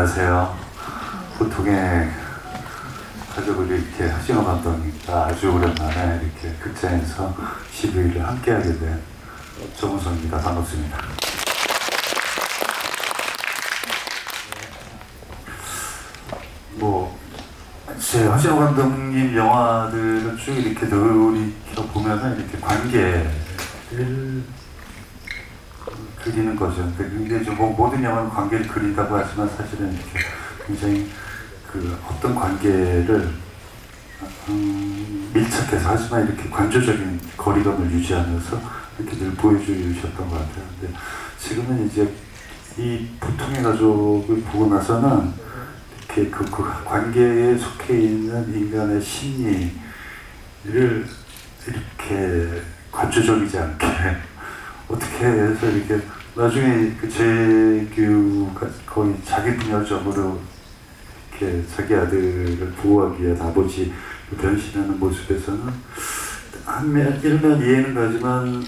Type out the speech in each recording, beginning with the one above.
안녕하세요. 보통의 가족을 이렇게 하진호 감독님과 아주 오랜만에 이렇게 극장에서 12일을 함께하게 된 정우성입니다. 반갑습니다. 제 하진호 감독님 영화들을 쭉 이렇게 돌이켜 보면은 이렇게 관계를 그리는 거죠. 근데 좀 모든 영화는 관계를 그린다고 하지만 사실은 이렇게 굉장히 어떤 관계를 밀착해서 하지만 이렇게 관조적인 거리감을 유지하면서 이렇게 늘 보여주셨던 것 같아요. 근데 지금은 이제 이 보통의 가족을 보고 나서는 이렇게 그 관계에 속해 있는 인간의 심리를 이렇게 관조적이지 않게 어떻게 해서 이렇게 나중에 재규가 거의 자기 분열적으로 이렇게 자기 아들을 보호하기 위해 아버지 변신하는 모습에서는 일면 이해는 가지만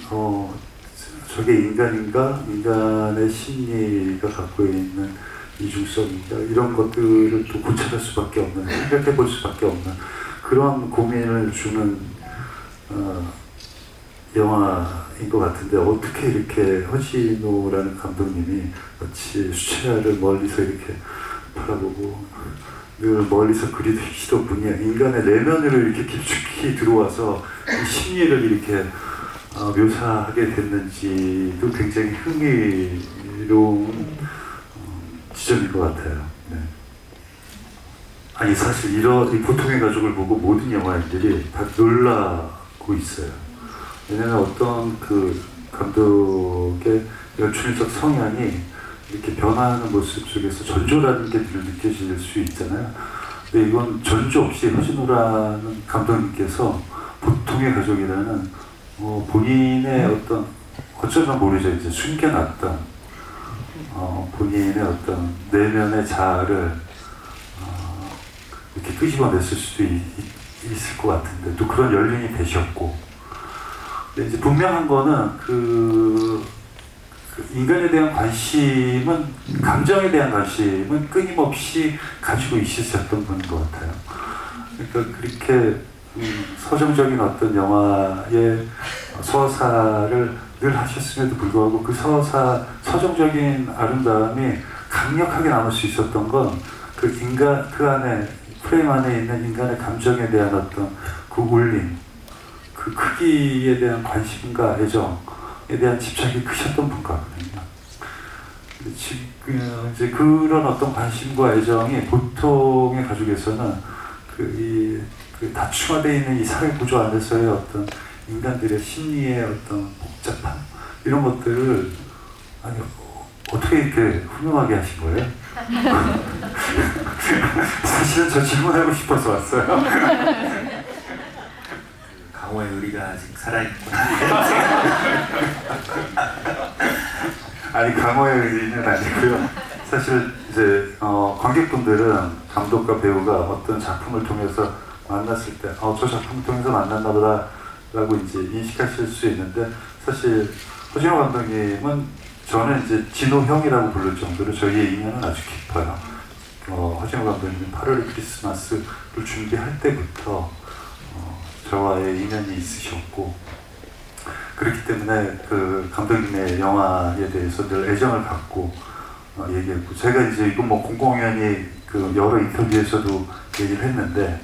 저게 인간인가? 인간의 심리가 갖고 있는 이중성인가? 이런 것들을 또 고찰할 수밖에 없는, 생각해 볼 수밖에 없는 그런 고민을 주는 영화인 것 같은데, 어떻게 이렇게 허진호라는 감독님이 마치 수채화를 멀리서 이렇게 바라보고 늘 멀리서 그리시던 분이 인간의 내면으로 이렇게 깊숙이 들어와서 이 심리를 이렇게 묘사하게 됐는지도 굉장히 흥미로운 지점인 것 같아요. 네. 아니 사실 이 보통의 가족을 보고 모든 영화인들이 다 놀라고 있어요. 왜냐면 어떤 감독의 연출적 성향이 이렇게 변화하는 모습 속에서 전조라는 게 늘 느껴질 수 있잖아요. 근데 이건 전조 없이 허진호라는 감독님께서 보통의 가족이라는 본인의 어쩌면 모르죠. 이제 숨겨놨던 본인의 어떤 내면의 자아를 이렇게 끄집어냈을 수도 있을 것 같은데 또 그런 연륜이 되셨고, 근데 이제 분명한 거는 인간에 대한 관심은, 감정에 대한 관심은 끊임없이 가지고 있으셨던 분인 것 같아요. 그러니까 그렇게 서정적인 어떤 영화의 서사를 늘 하셨음에도 불구하고 그 서정적인 아름다움이 강력하게 남을 수 있었던 건 그 안에, 프레임 안에 있는 인간의 감정에 대한 어떤 그 울림, 그 크기에 대한 관심과 애정에 대한 집착이 크셨던 분 같거든요. 이제 그런 어떤 관심과 애정이 보통의 가족에서는 다층화되어 있는 이 사회 구조 안에서의 어떤 인간들의 심리의 어떤 복잡함, 이런 것들을 어떻게 이렇게 훌륭하게 하신 거예요? 사실은 저 질문하고 싶어서 왔어요. 강호의 의리가 아직 살아있구나. 아니, 강호의 의리는 아니고요. 사실 이제 관객분들은 감독과 배우가 어떤 작품을 통해서 만났을 때 저 작품을 통해서 만났나 보다 라고 이제 인식하실 수 있는데, 사실 허진호 감독님은 저는 이제 진호 형이라고 부를 정도로 저희의 인연은 아주 깊어요. 허진호 감독님 8월의 크리스마스를 준비할 때부터 저와의 인연이 있으셨고, 그렇기 때문에 감독님의 영화에 대해서 늘 애정을 갖고 얘기했고, 제가 이제 이건 공공연히 여러 인터뷰에서도 얘기를 했는데,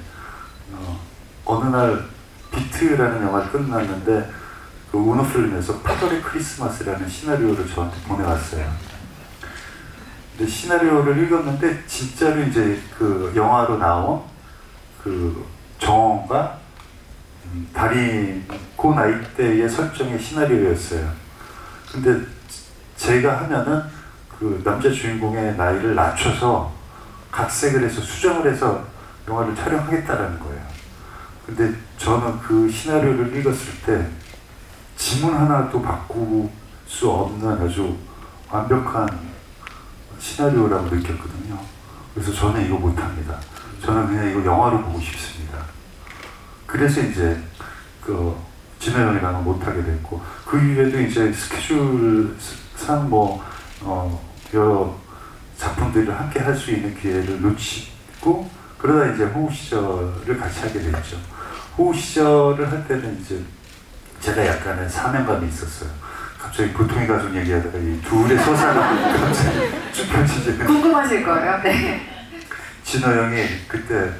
어느 날 비트라는 영화를 끝났는데 우노필름에서 8월의 크리스마스라는 시나리오를 저한테 보내왔어요. 근데 시나리오를 읽었는데 진짜로 이제 영화로 나온 정원과 달인 그 나이대의 설정의 시나리오였어요. 근데 제가 하면은 남자 주인공의 나이를 낮춰서 각색을 해서 수정을 해서 영화를 촬영하겠다라는 거예요. 근데 저는 그 시나리오를 읽었을 때 지문 하나도 바꿀 수 없는 아주 완벽한 시나리오라고 느꼈거든요. 그래서 저는 이거 못합니다. 저는 그냥 이거 영화로 보고 싶습니다. 그래서 이제 진호 형이랑은 못하게 됐고, 그 이후에도 이제 스케줄상 여러 작품들을 함께 할 수 있는 기회를 놓치고 그러다 이제 호우 시절을 같이 하게 됐죠. 호우 시절을 할 때는 이제 제가 약간의 사명감이 있었어요. 갑자기 보통의 가족 얘기하다가 이 둘의 서사가 갑자기 쭉 펼쳐지는. 궁금하실 거예요. 네. 진호 형이 그때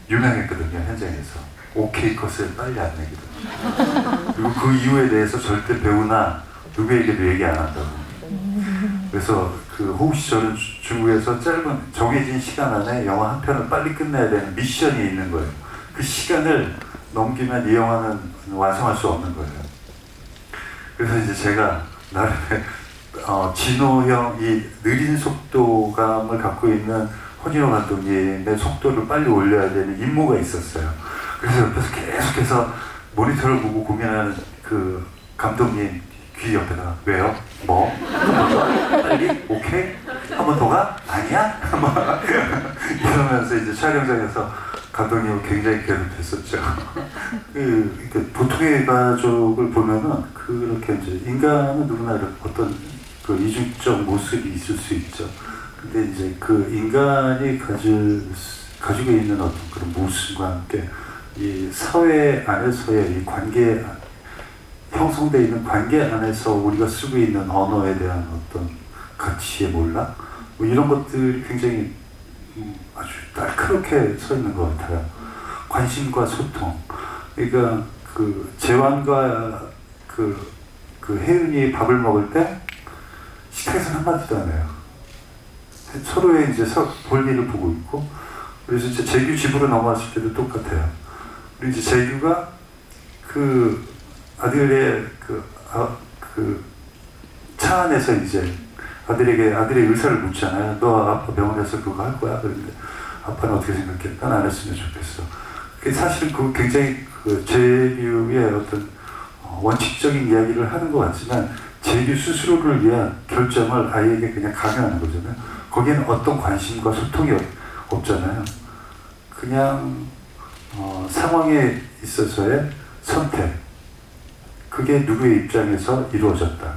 유명했거든요. 현장에서 오케이 컷을 빨리 안 내거든요. 그리고 그 이유에 대해서 절대 배우나 누구에게도 얘기 안 한다고. 그래서 그 호우 시절은 중국에서 짧은 정해진 시간 안에 영화 한 편을 빨리 끝내야 되는 미션이 있는 거예요. 그 시간을 넘기면 이 영화는 완성할 수 없는 거예요. 그래서 이제 제가 나름의 진호 형이 느린 속도감을 갖고 있는 허진호 감독님의 속도를 빨리 올려야 되는 임무가 있었어요. 그래서 옆에서 계속해서 모니터를 보고 고민하는 그 감독님 귀 옆에다가 왜요? 뭐? 빨리? 오케이? 한 번 더 가? 아니야? 이러면서 이제 촬영장에서 감독님을 굉장히 괴롭혔었죠. 보통의 가족을 보면은 그렇게 이제 인간은 누구나 어떤 그 이중적 모습이 있을 수 있죠. 근데 이제 그 인간이 가지고 있는 어떤 그런 모습과 함께 이 사회 안에서의 이 관계, 형성되어 있는 관계 안에서 우리가 쓰고 있는 언어에 대한 어떤 가치의 몰락, 뭐 이런 것들이 굉장히 아주 날카롭게 서 있는 것 같아요. 관심과 소통. 그러니까 그 재환과 그 혜은이 밥을 먹을 때 식탁에서 한마디도 안 해요. 서로의 이제 볼일을 보고 있고, 그래서 이제 재규 집으로 넘어왔을 때도 똑같아요. 그리고 이제 재규가 그 아들의 차 안에서 이제 아들의 의사를 묻잖아요. 너 아빠 병원에서 그거 할 거야? 그런데 아빠는 어떻게 생각해? 난 안 했으면 좋겠어. 사실 그 굉장히 그 재규의 어떤 원칙적인 이야기를 하는 것 같지만 재규 스스로를 위한 결정을 아이에게 그냥 강요하는 거잖아요. 거기에는 어떤 관심과 소통이 없잖아요. 그냥 상황에 있어서의 선택. 그게 누구의 입장에서 이루어졌다.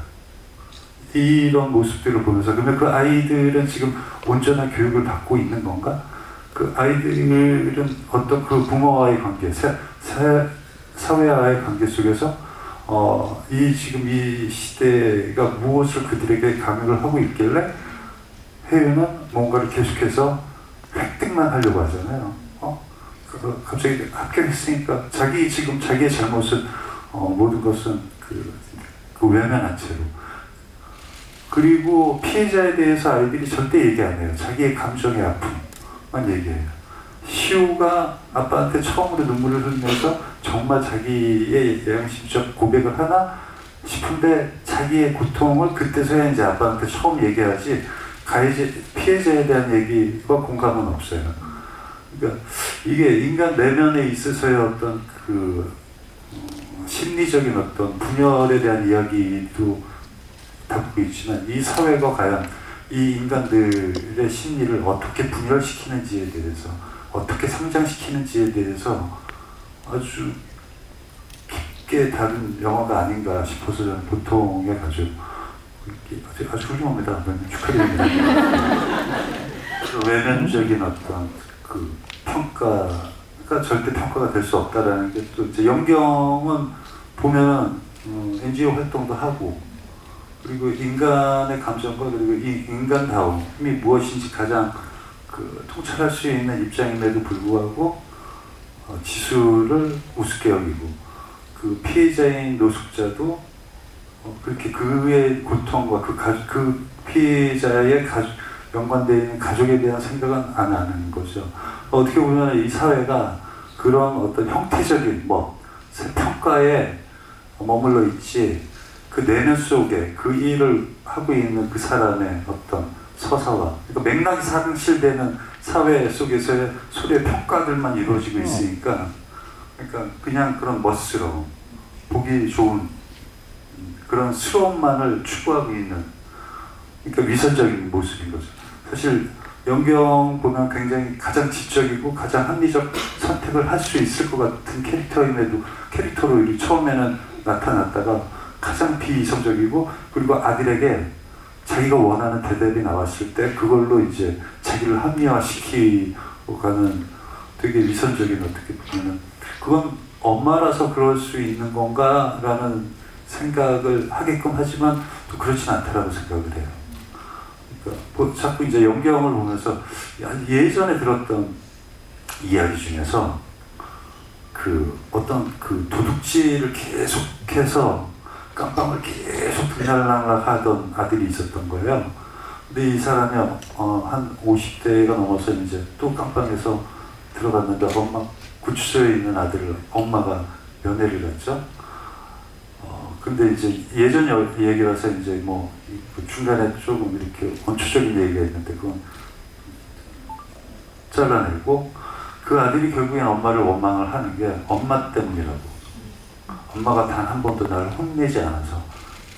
이런 모습들을 보면서 그러면 그 아이들은 지금 온전한 교육을 받고 있는 건가? 그 아이들은 어떤 그 부모와의 관계, 사회와의 관계 속에서 지금 이 시대가 무엇을 그들에게 강요를 하고 있길래 혜윤은 뭔가를 계속해서 획득만 하려고 하잖아요. 갑자기 합격했으니까 지금 자기의 잘못은 모든 것은 그 외면한 채로. 그리고 피해자에 대해서 아이들이 절대 얘기 안 해요. 자기의 감정의 아픔만 얘기해요. 시우가 아빠한테 처음으로 눈물을 흘리면서 정말 자기의 양심적 고백을 하나 싶은데 자기의 고통을 그때서야 이제 아빠한테 처음 얘기하지 피해자에 대한 얘기와 공감은 없어요. 그러니까 이게 인간 내면에 있어서의 어떤 심리적인 어떤 분열에 대한 이야기도 담고 있지만 이 사회가 과연 이 인간들의 심리를 어떻게 분열시키는지에 대해서 어떻게 성장시키는지에 대해서 아주 깊게 다룬 영화가 아닌가 싶어서 저는 보통의 가족 아주 훌륭합니다. 축하드립니다. 외면적인 어떤 그 평가가 절대 평가가 될 수 없다라는 게 또 이제 영경은 보면은 NGO 활동도 하고 그리고 인간의 감정과 그리고 이 인간다움이 무엇인지 가장 통찰할 수 있는 입장임에도 불구하고 지수를 우습게 여기고 그 피해자인 노숙자도 그렇게 그의 고통과 그 피해자의 연관되어 있는 가족에 대한 생각은 안 하는 거죠. 어떻게 보면 이 사회가 그런 어떤 형태적인 평가에 머물러 있지 그 내면 속에 그 일을 하고 있는 그 사람의 어떤 서사와 그러니까 맥락이 상실되는 사회 속에서의 소리의 평가들만 이루어지고 있으니까 그러니까 그냥 그런 멋스러움, 보기 좋은 그런 스러움만을 추구하고 있는 그러니까 위선적인 모습인 거죠. 사실 영경 보면 굉장히 가장 지적이고 가장 합리적 선택을 할 수 있을 것 같은 캐릭터임에도 처음에는 나타났다가 가장 비이성적이고 그리고 아들에게 자기가 원하는 대답이 나왔을 때 그걸로 이제 자기를 합리화시키고 가는 되게 위선적인, 어떻게 보면 그건 엄마라서 그럴 수 있는 건가라는 생각을 하게끔 하지만 또 그렇진 않다라고 생각을 해요. 그러니까 뭐 자꾸 이제 영경을 보면서 예전에 들었던 이야기 중에서 그 어떤 그 도둑질을 계속해서 깜빵을 계속 들락날락하던 아들이 있었던 거예요. 근데 이 사람이 한 50대가 넘어서 이제 또 깜빵에서 들어갔는데 엄마 구치소에 있는 아들을 엄마가 면회를 갔죠. 근데 이제 예전 얘기라서 이제 뭐 중간에 조금 이렇게 원초적인 얘기가 있는데 그건 잘라내고, 그 아들이 결국엔 엄마를 원망을 하는 게 엄마 때문이라고. 엄마가 단 한 번도 나를 혼내지 않아서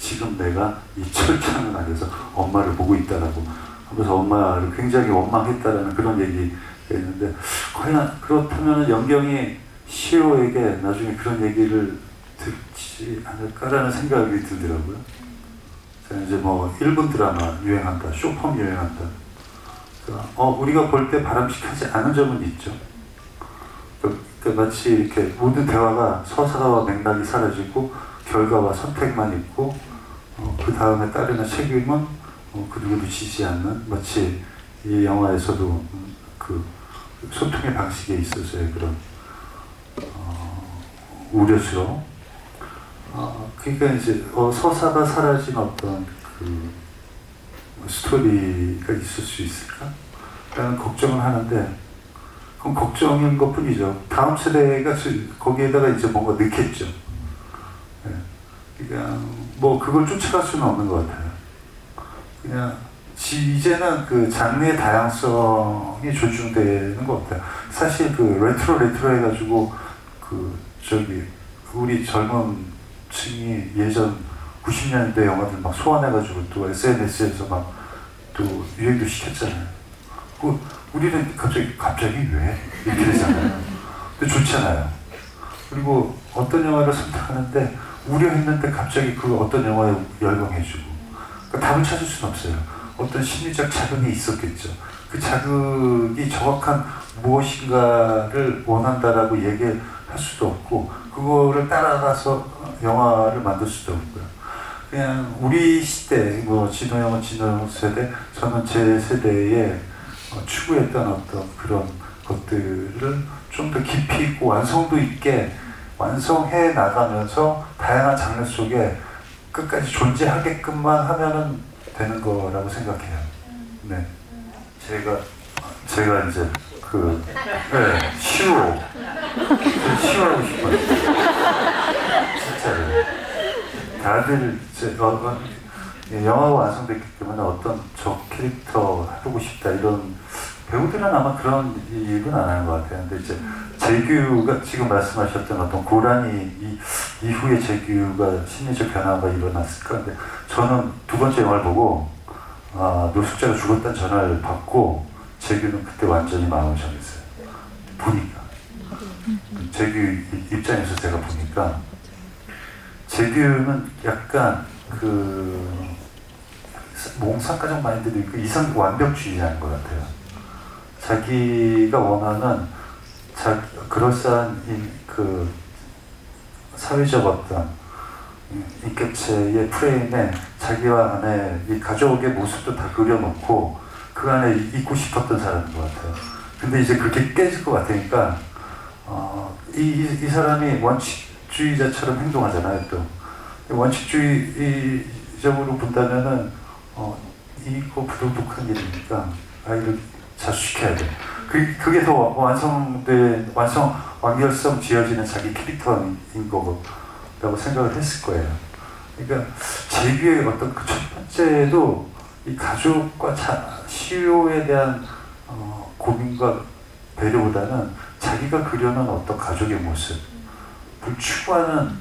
지금 내가 이 철창 안에서 엄마를 보고 있다라고 하면서 엄마를 굉장히 원망했다라는 그런 얘기가 있는데, 과연 그렇다면 영경이 시호에게 나중에 그런 얘기를 듣지 않을까라는 생각이 들더라고요. 이제 뭐 일본 드라마 유행한다, 쇼폼 유행한다. 우리가 볼 때 바람직하지 않은 점은 있죠. 그러니까 마치 이렇게 모든 대화가 서사와 맥락이 사라지고 결과와 선택만 있고 그 다음에 따르는 책임은 그 누구도 지지 않는, 마치 이 영화에서도 그 소통의 방식에 있어서의 그런 우려스러움. 그러니까 이제 서사가 사라진 어떤 그 스토리가 있을 수 있을까? 라는 걱정을 하는데, 그건 걱정인 것 뿐이죠. 다음 세대가 거기에다가 이제 뭔가 넣겠죠. 네. 그냥 뭐 그걸 쫓아갈 수는 없는 것 같아요. 그냥 이제는 그 장르의 다양성이 존중되는 것 같아요. 사실 그 레트로 해가지고 우리 젊은 층이 예전 90년대 영화들 막 소환해가지고 또 SNS에서 막 또 유행도 시켰잖아요. 우리는 갑자기 왜? 이렇게 되잖아요. 근데 좋잖아요. 그리고 어떤 영화를 선택하는데 우려했는데 갑자기 그 어떤 영화에 열광해주고. 그러니까 답을 찾을 수는 없어요. 어떤 심리적 자극이 있었겠죠. 그 자극이 정확한 무엇인가를 원한다라고 얘기할 수도 없고, 그거를 따라가서 영화를 만들 수도 없고요. 그냥 우리 시대, 뭐 진호 형은 진호 세대, 저는 제 세대에 추구했던 어떤 그런 것들을 좀 더 깊이 있고 완성도 있게 완성해 나가면서 다양한 장르 속에 끝까지 존재하게끔만 하면은 되는 거라고 생각해요. 네. 제가 이제 시호하고 싶어요. 진짜로. 다들 영화가 완성됐기 때문에 어떤 저 캐릭터 해보고 싶다 이런 배우들은 아마 그런 일은 안 하는 것 같아요. 근데 이제 재규가 지금 말씀하셨던 어떤 고라니 이후에 재규가 심리적 변화가 일어났을까? 근데 저는 두 번째 영화를 보고 노숙자가 죽었다는 전화를 받고 재규는 그때 완전히 마음을 정했어요. 보니까 재규 입장에서 제가 보니까 재규는 약간 몽상가족 마인드도 있고 이상 완벽주의자인 것 같아요. 자기가 원하는 그럴싸한 그 사회적 어떤 인격체의 프레임에 자기와 안에 이 가족의 모습도 다 그려놓고 그 안에 있고 싶었던 사람인 것 같아요. 근데 이제 그렇게 깨질 것 같으니까 이 사람이 원칙주의자처럼 행동하잖아요. 또 원칙주의적으로 본다면은 이거 부도덕한 일이니까 아이를 자수시켜야 돼. 그게 더 완결성 지어지는 자기 캐릭터인 거라고 생각을 했을 거예요. 그러니까 재규의 어떤 그 첫 번째도 이 가족과 시효에 대한 고민과 배려보다는 자기가 그려놓은 어떤 가족의 모습을 추구하는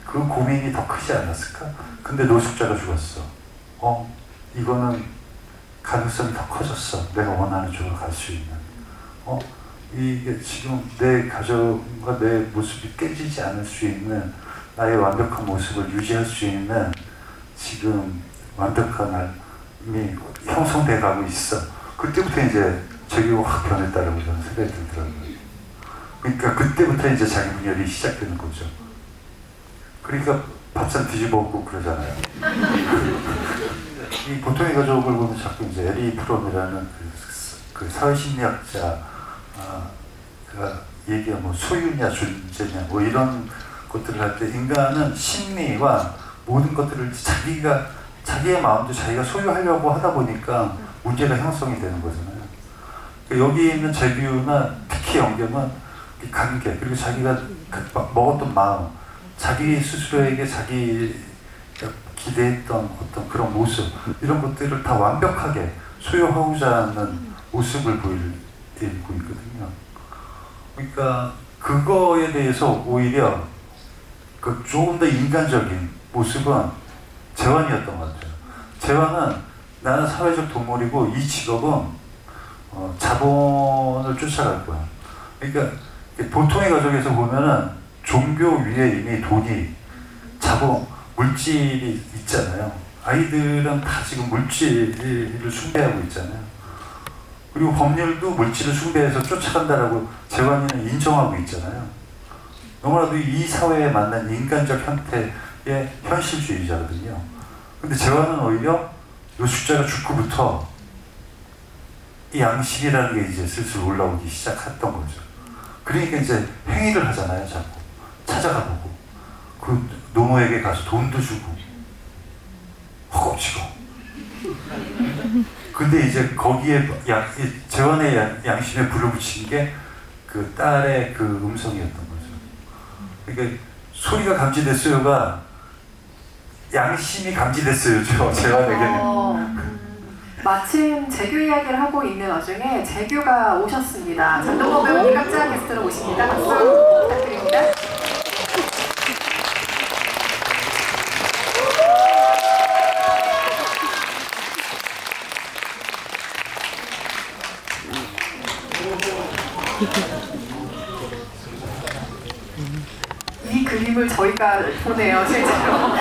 그 고민이 더 크지 않았을까? 근데 노숙자가 죽었어. 이거는 가능성이 더 커졌어. 내가 원하는 쪽으로 갈 수 있는. 이게 지금 내 가족과 내 모습이 깨지지 않을 수 있는 나의 완벽한 모습을 유지할 수 있는 지금 완벽한 형성돼 가고 있어. 그때부터 이제 재규가 확 변했다라고 저는 생각이 들더라고요. 그러니까 그때부터 이제 자기 분열이 시작되는 거죠. 그러니까 밥상 뒤집어 엎고 그러잖아요. 이 보통의 가족을 보면 자꾸 이제 에리 프롬이라는 그 사회심리학자가 얘기한 뭐 소유냐 존재냐 뭐 이런 것들을 할 때 인간은 심리와 모든 것들을 자기의 마음도 자기가 소유하려고 하다 보니까 문제가 형성이 되는 거잖아요. 그러니까 여기 있는 재규나 특히 영경은 이 관계 그리고 자기가 먹었던 마음, 자기 스스로에게 자기가 기대했던 어떤 그런 모습 이런 것들을 다 완벽하게 소유하고자 하는 모습을 보이고 있거든요. 그러니까 그거에 대해서 오히려 그 조금 더 인간적인 모습은 재환이었던 것 같아요. 재환은 나는 사회적 동물이고 이 직업은 자본을 쫓아갈 거야. 그러니까 보통의 가족에서 보면은 종교 위에 이미 돈이 자본, 물질이 있잖아요. 아이들은 다 지금 물질을 숭배하고 있잖아요. 그리고 법률도 물질을 숭배해서 쫓아간다라고 재환이는 인정하고 있잖아요. 너무나도 이 사회에 맞는 인간적 형태의 현실주의자거든요. 근데 재환은 오히려 이 숫자가 죽고부터 이 양식이라는 게 이제 슬슬 올라오기 시작했던 거죠. 그러니까 이제 행위를 하잖아요, 자꾸. 찾아가 보고. 그 노모에게 가서 돈도 주고, 허겁지겁. 근데 이제 거기에 재환의 양심에 불을 붙인 게 그 딸의 그 음성이었던 거죠. 그러니까 소리가 감지됐어요가 양심이 감지됐어요, 재환에게는. 마침 재규 이야기를 하고 있는 와중에 재규가 오셨습니다. 장동건 배우님 깜짝 게스트로 오십니다. 박수 부탁드립니다. 이 그림을 저희가 보네요, 실제로.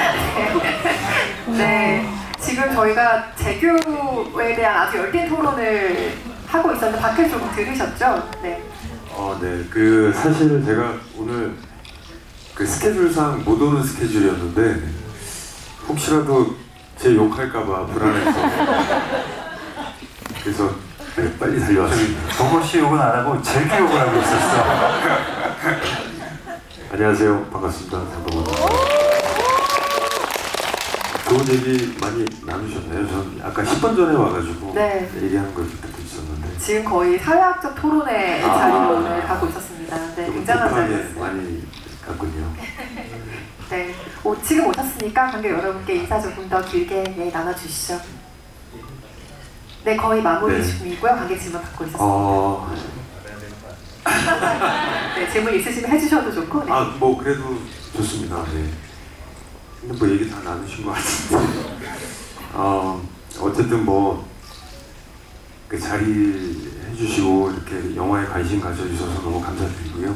네. 지금 저희가 재규에 대한 아주 열띤 토론을 하고 있었는데 밖을 좀 들으셨죠? 네. 네. 그 사실 제가 오늘 그 스케줄상 못 오는 스케줄이었는데 혹시라도 제 욕할까봐 불안해서 그래서 네, 빨리 달려왔습니다. 동건 씨 욕은 안 하고 재규 욕을 하고 있었어. 안녕하세요. 반갑습니다. 장동건입니다. 좋은 얘기 많이 나누셨나요? 전 아까 10분 전에 와가지고 네. 얘기하는 걸 듣고 있었는데 지금 거의 사회학적 토론의 자리로 오늘 가고 있었습니다. 네, 조금 굉장한 급하게 자리였어요. 많이 갔군요. 네, 지금 오셨으니까 관객 여러분께 인사 조금 더 길게 나눠주시죠. 네, 거의 마무리 네. 중이고요. 관객 질문 받고 있었습니다. 네, 질문 있으시면 해주셔도 좋고. 네. 뭐 그래도 좋습니다. 네. 근데 뭐 얘기 다 나누신 것 같은데 어쨌든 뭐 그 자리 해주시고 이렇게 영화에 관심 가져주셔서 너무 감사드리고요.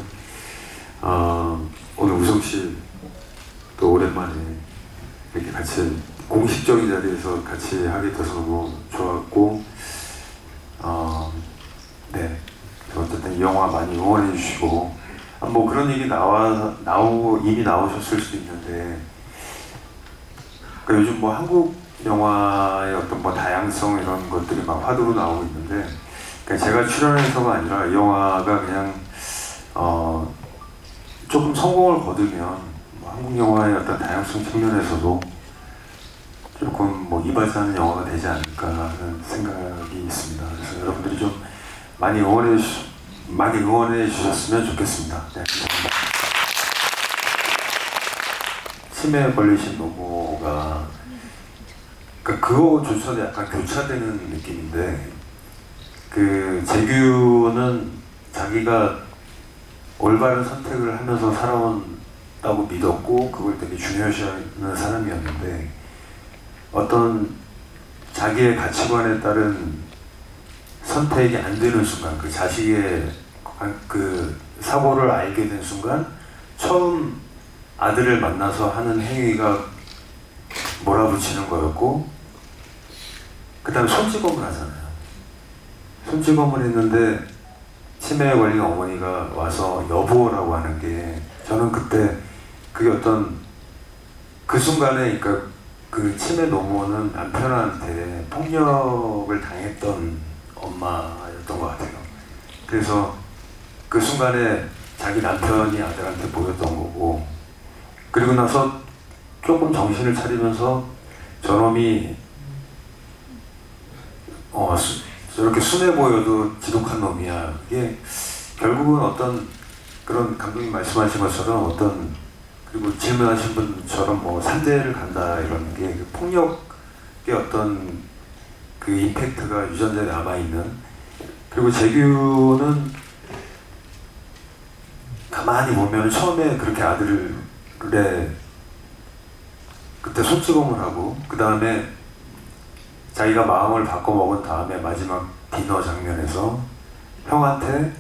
오늘 우성 씨 또 오랜만에 이렇게 같이 공식적인 자리에서 같이 하게 돼서 너무 좋았고 네. 어쨌든 이 영화 많이 응원해 주시고 뭐 그런 얘기 이미 나오셨을 수도 있는데 그러니까 요즘 뭐 한국 영화의 어떤 뭐 다양성 이런 것들이 막 화두로 나오고 있는데 그러니까 제가 출연해서가 아니라 이 영화가 그냥 조금 성공을 거두면 뭐 한국 영화의 어떤 다양성 측면에서도 조금 뭐 이바지하는 영화가 되지 않을까 하는 생각이 있습니다. 그래서 여러분들이 좀 많이 응원해 주셨으면 좋겠습니다. 네, 감사합니다. 치매에 걸리신 노모가 그거조차도 약간 교차되는 느낌인데 그 재규는 자기가 올바른 선택을 하면서 살아온다고 믿었고 그걸 되게 중요시하는 사람이었는데 어떤 자기의 가치관에 따른 선택이 안 되는 순간 그 자식의 그 사고를 알게 된 순간 처음 아들을 만나서 하는 행위가 몰아붙이는 거였고 그 다음에 손찌검을 하잖아요. 손찌검을 했는데 치매에 걸린 어머니가 와서 여보라고 하는 게 저는 그때 그게 어떤 그 순간에 그러니까 그 치매 노모는 남편한테 폭력을 당했던 엄마였던 것 같아요. 그래서 그 순간에 자기 남편이 아들한테 보였던 거고 그리고 나서 조금 정신을 차리면서 저놈이 저렇게 순해 보여도 지독한 놈이야. 이게 결국은 어떤 그런 감독님 말씀하신 것처럼 어떤 그리고 질문하신 분처럼 뭐 3대를 간다 이런 게 그 폭력의 어떤 그 임팩트가 유전자에 남아있는 그리고 재규는 가만히 보면 처음에 그렇게 아들의 그때 손찌검을 하고 그 다음에 자기가 마음을 바꿔먹은 다음에 마지막 디너 장면에서 형한테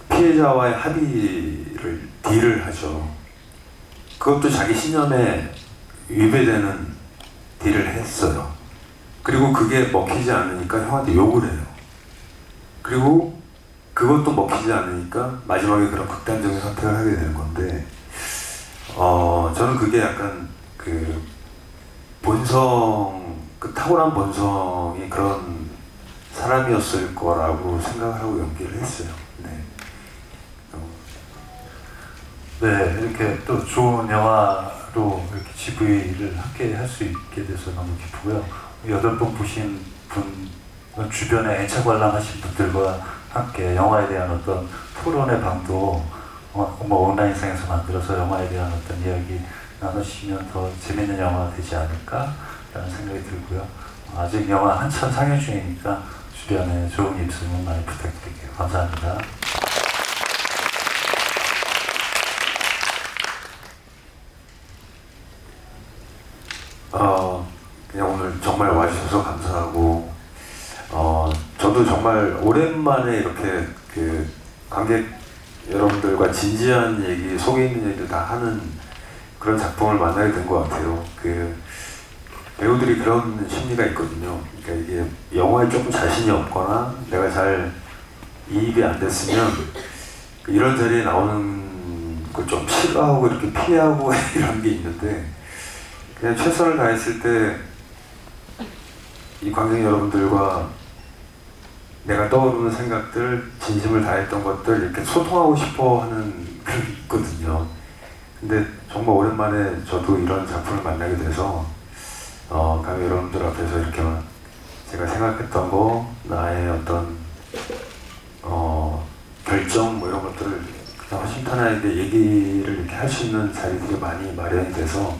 피해자와의 합의를 딜을 하죠. 그것도 자기 신념에 위배되는 딜을 했어요. 그리고 그게 먹히지 않으니까 형한테 욕을 해요. 그리고 그것도 먹히지 않으니까 마지막에 그런 극단적인 선택을 하게 되는 건데 저는 그게 약간 그 본성 그 탁월한 본성이 그런 사람이었을 거라고 생각을 하고 연기를 했어요. 네. 네, 이렇게 또 좋은 영화로 이렇게 GV를 함께 할 수 있게 돼서 너무 기쁘고요. 8번 보신 분, 주변에 애착 관람하신 분들과 함께 영화에 대한 어떤 토론의 방도 온라인상에서 만들어서 영화에 대한 어떤 이야기 나누시면 더 재밌는 영화가 되지 않을까라는 생각이 들고요. 아직 영화 한참 상영 중이니까 주변에 좋은 입소문 많이 부탁드릴게요. 감사합니다. 그냥 오늘 정말 와주셔서 감사하고 저도 정말 오랜만에 이렇게 그 관객 여러분들과 진지한 얘기, 속에 있는 얘기를 다 하는 그런 작품을 만나게 된 것 같아요. 그 배우들이 그런 심리가 있거든요. 그러니까 이게 영화에 조금 자신이 없거나 내가 잘 이입이 안 됐으면 이런 자리에 나오는 걸 좀 싫어하고 이렇게 피하고 이런 게 있는데 그냥 최선을 다했을 때 이 관객 여러분들과 내가 떠오르는 생각들, 진심을 다했던 것들 이렇게 소통하고 싶어 하는 그런 게 있거든요. 근데 정말 오랜만에 저도 이런 작품을 만나게 돼서 관객 여러분들 앞에서 이렇게 막 제가 생각했던 거, 나의 어떤 결정 뭐 이런 것들을 그냥 허심탄회하게 얘기를 이렇게 할 수 있는 자리들이 많이 마련이 돼서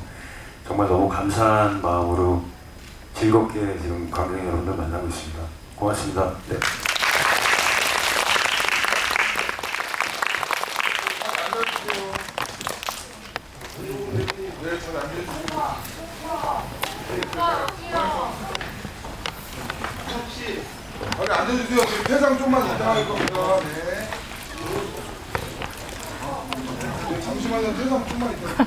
정말 너무 감사한 마음으로 즐겁게 지금 관객 여러분들 만나고 있습니다. 고맙습니다. 네. 빨리 앉아주세요. 지금 퇴장 좀만 이따 할 겁니다. 네. 잠시만요. 퇴장 좀만 이따.